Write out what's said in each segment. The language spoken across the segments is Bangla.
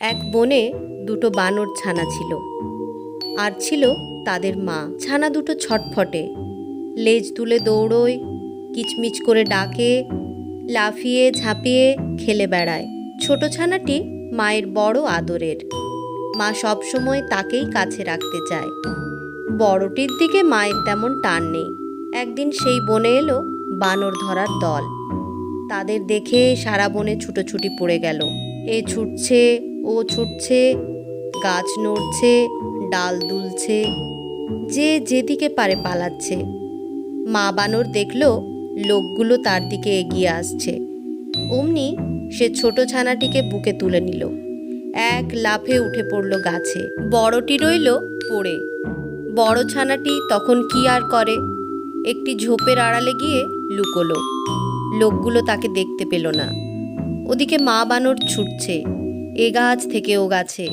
এক বনে দুটো বানর ছানা ছিল, আর ছিল তাদের মা। ছানা দুটো ছটফটে, লেজ তুলে দৌড়োয়, কিচমিচ করে ডাকে, লাফিয়ে ঝাঁপিয়ে খেলে বেড়ায়। ছোট ছানাটি মায়ের বড় আদরের। মা সবসময় তাকেই কাছে রাখতে চায়। বড়টির দিকে মায়ের তেমন টান নেই। একদিন সেই বনে এলো বানর ধরার দল। তাদের দেখে সারা বনে ছুটোছুটি পড়ে গেল। এ ছুটছে, ও ছুটছে, গাছ নড়ছে, ডাল দুলছে, যে যেদিকে পারে পালাচ্ছে। মা বানর দেখল লোকগুলো তার দিকে এগিয়ে আসছে। অমনি সে ছোট ছানাটিকে বুকে তুলে নিল। এক লাফে উঠে পড়ল গাছে। বড়টি রইল পড়ে। বড় ছানাটি তখন কি আর করে, একটি ঝোপের আড়ালে গিয়ে লুকোলো। লোকগুলো তাকে দেখতে পেল না। ওদিকে মা বানর ছুটছে, এ গাছ থেকে ও গাছে,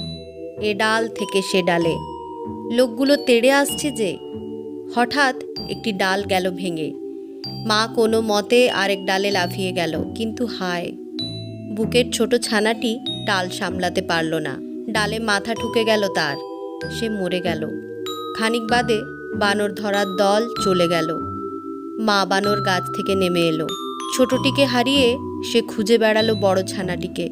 এ ডাল থেকে সে ডালে। লোকগুলো তেড়ে আসছে যে। হঠাৎ একটি ডাল গেল ভেঙে। মা কোনো মতে আরেক ডালে লাফিয়ে গেল, কিন্তু হায়, বুকের ছোট ছানাটি ডাল সামলাতে পারল না। ডালে মাথা ঠুকে গেল তার, সে মরে গেল। খানিক বাদে বানর ধরার দল চলে গেল। মা বানর গাছ থেকে নেমে এলো। ছোটটিকে হারিয়ে সে খুঁজে বেড়ালো বড় ছানাটিকে।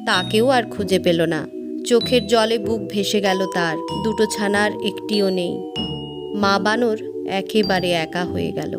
তাকেও আর খুঁজে পেল না। চোখের জলে বুক ভেসে গেল তার। দুটো ছানার একটিও নেই। মা বানর একেবারে একা হয়ে গেল।